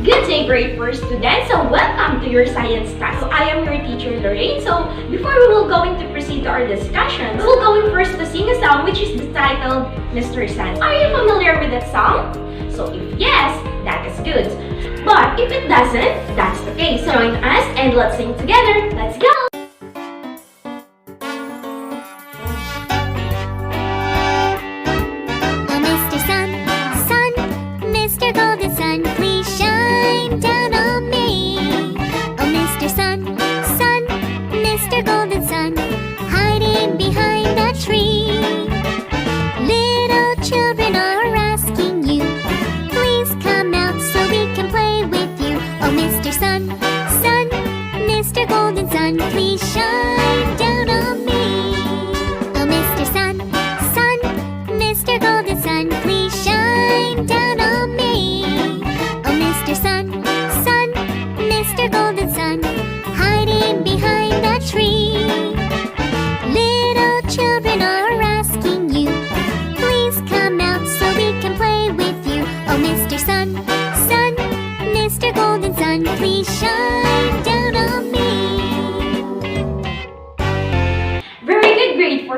Good day, grade 4 students. So welcome to your science class. So I am your teacher, Lorraine. So before we will going to proceed to our discussion, we will going first to sing a song which is titled Mr. Sun. Are you familiar with that song? So if yes, that is good. But if it doesn't, that's okay. So join us and let's sing together. Let's go!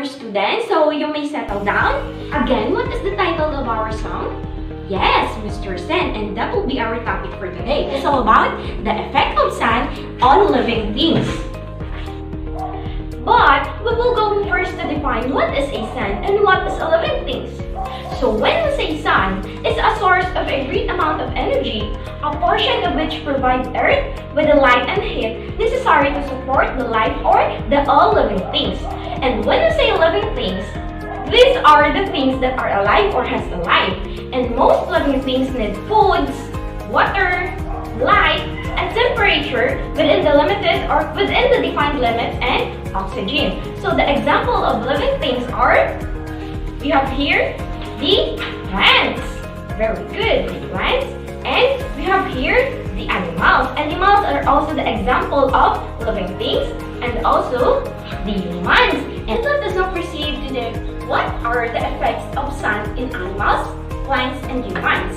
Students, so you may settle down. Again, what is the title of our song? Yes, Mr. Sun, and that will be our topic for today. It's all about the effect of sun on living things. But we will go first to define what is a sun and what is a living things. So when we say sun, it's a source of a great amount of energy, a portion of which provides Earth with the light and heat necessary to support the life or the all living things. And when we say living things, these are the things that are alive or has a life. And most living things need foods, water, light, and temperature within the limited or within the defined limits and oxygen. So the example of living things are, we have here the plants. Very good, the plants. And we have here the animals. Animals are also the example of living things and also the humans. And let us now proceed to what are the effects of sun in animals, plants, and humans.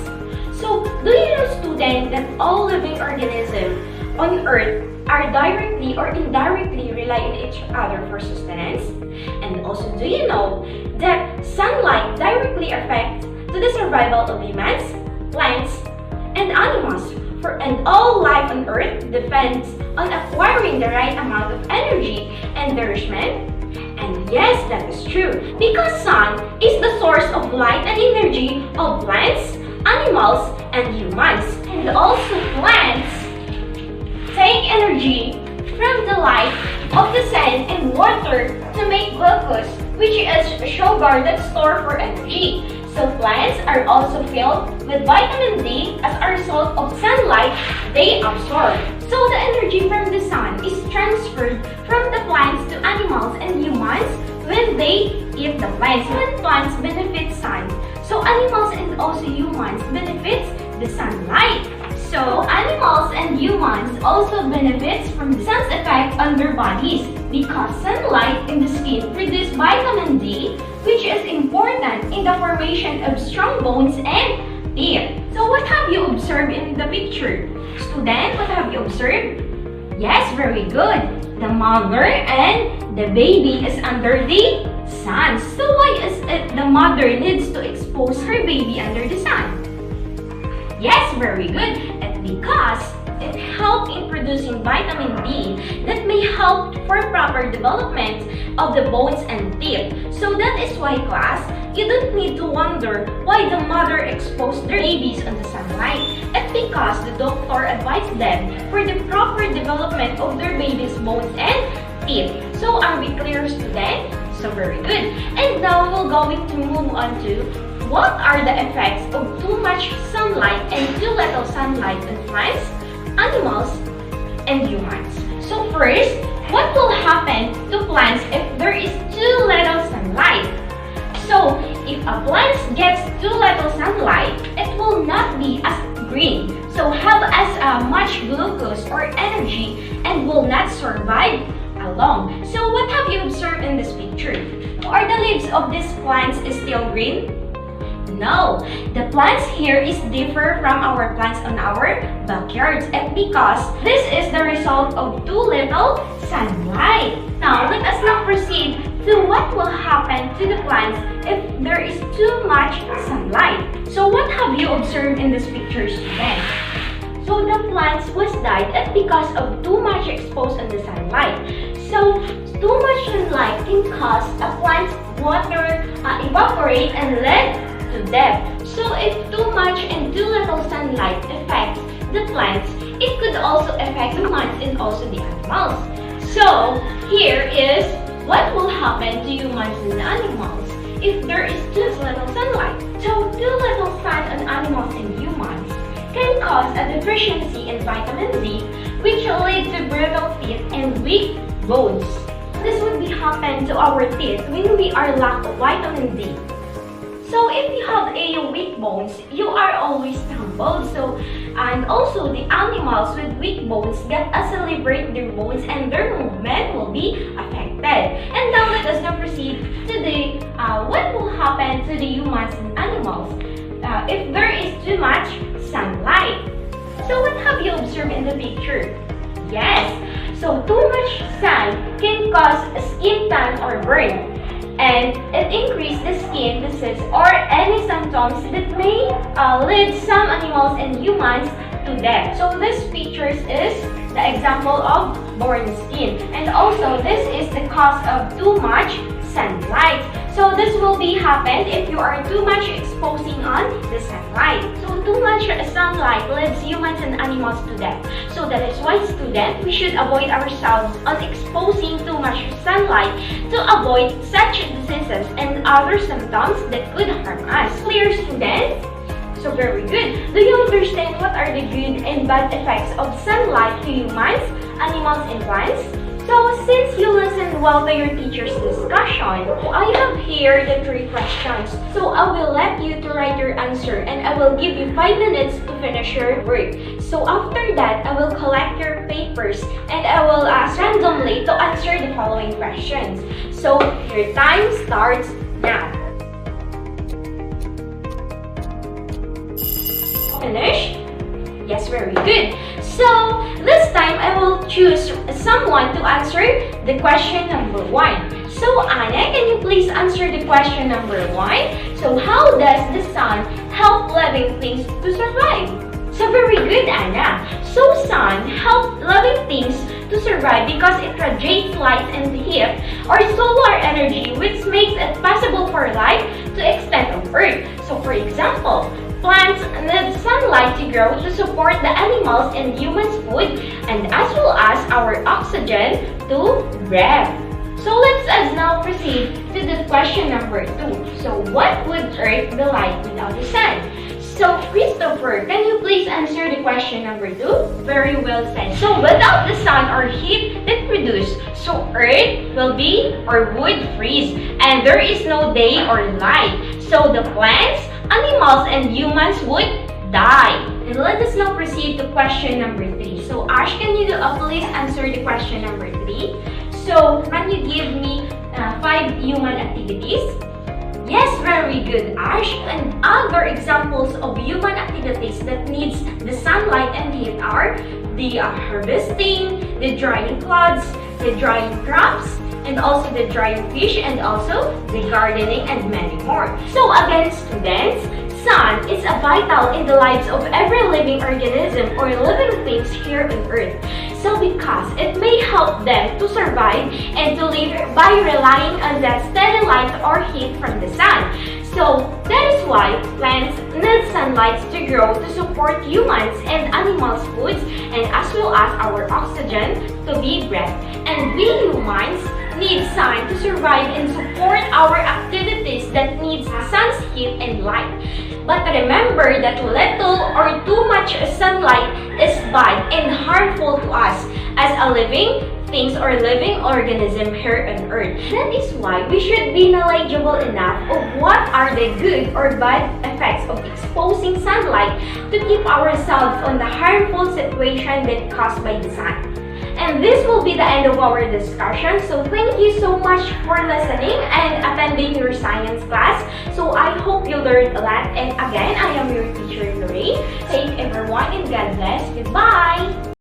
So, do you know, student, that all living organisms on Earth are directly or indirectly rely on each other for sustenance? And also, do you know that sunlight directly affects to the survival of humans, plants, and animals? And all life on Earth depends on acquiring the right amount of energy and nourishment. And yes, that is true, because sun is the source of light and energy of plants, animals, and humans. And also plants take energy from the light of the sun and water to make glucose, which is sugar that's stored for energy. So plants are also filled with vitamin D as a result of sunlight they absorb. So the energy from the sun is transferred from the plants to animals and humans when they eat the plants. When plants benefit sun, so animals and also humans benefit the sunlight. So animals and humans also benefit from the sun's effect on their bodies because sunlight in the skin produces vitamin D, which is important in the formation of strong bones and teeth. So what have you observed in the picture? Student, what have you observed? Yes, very good. The mother and the baby is under the sun. So why is it the mother needs to expose her baby under the sun? Yes, very good. And because it helps in producing vitamin D that may help for proper development of the bones and teeth. So that is why, class, you don't need to wonder why the mother exposed their babies on the sunlight. It's because the doctor advised them for the proper development of their baby's bones and teeth. So are we clear, student? So very good. And now we're going to move on to what are the effects of too much sunlight and too little sunlight on plants, animals, and humans. So first, what will happen to plants if there is too little sunlight? So if a plant gets too little sunlight, it will not be as green, so have as much glucose or energy and will not survive along. So what have you observed in this picture? Are the leaves of these plants still green? No, the plants here is different from our plants on our backyards, and because this is the result of too little sunlight. Now, let us now proceed to what will happen to the plants if there is too much sunlight. So what have you observed in this picture, students? So the plants was died and because of too much exposed on the sunlight. So too much sunlight can cause a plant's water evaporate and lead to death. So if too much and too little sunlight affects the plants, it could also affect the humans and also the animals. So here is what will happen to humans and animals if there is too little sunlight. So too little sun on animals and humans can cause a deficiency in vitamin D, which will lead to brittle teeth and weak bones. This would be happen to our teeth when we are lack of vitamin D. So if you have a weak bones, you are always stumbled. And also the animals with weak bones get accelerate their bones and their movement will be affected. And now let us now proceed to the what will happen to the humans and animals if there is too much sunlight. So what have you observed in the picture? Yes, so too much sun can cause a skin tan or burn, and it increases the skin disease or any symptoms that may lead some animals and humans to death. So this picture is the example of burned skin, and also this is the cause of too much sunlight. So this will be happen if you are too much exposing on the sunlight. So too much sunlight leads humans and animals to death. So that is why, students, we should avoid ourselves on exposing too much sunlight to avoid such diseases and other symptoms that could harm us. Clear, students? So very good. Do you understand what are the good and bad effects of sunlight to humans, animals, and plants? So since you listened well to your teacher's discussion, I have here the 3 questions. So I will let you to write your answer and I will give you 5 minutes to finish your work. So after that, I will collect your papers and I will ask randomly to answer the following questions. So your time starts now. Finished? Yes, very good. So this time I will choose someone to answer the question number 1. So Anna, can you please answer the question number 1? So how does the sun help living things to survive? So very good, Anna. So sun helps living things to survive because it radiates light and heat or solar energy, which makes it possible for life to extend on Earth. So for example, plants need sunlight to grow to support the animals and humans' food and as well as our oxygen to breathe. So let us now proceed to the question number 2. So what would Earth be like without the sun? So Christopher, can you please answer the question number 2? Very well said. So without the sun or heat that produce, so Earth will be or would freeze and there is no day or light. So the plants, animals, and humans would die. And let us now proceed to question number 3. So Ash, can you please answer the question number 3? So can you give me 5 human activities? Yes, very good, Ash. And other examples of human activities that needs the sunlight and heat are the harvesting, the drying clothes, the drying crops, and also the drying fish, and also the gardening, and many more. So again, students, sun is a vital in the lives of every living organism or living things here on Earth. So because it may help them to survive and to live by relying on that steady light or heat from the sun. So that is why plants need sunlight to grow to support humans and animals' foods and as well as our oxygen to be breathed. And we humans need sun to survive and support our activities that needs sun's heat and light. But remember that little or too much sunlight is bad and harmful to us as a living things or living organism here on Earth. That is why we should be knowledgeable enough of what are the good or bad effects of exposing sunlight to keep ourselves on the harmful situation that caused by the sun. And And this will be the end of our discussion. So thank you so much for listening and attending your science class. So I hope you learned a lot. And again, I am your teacher, Lorraine. Thank everyone and God bless. Goodbye.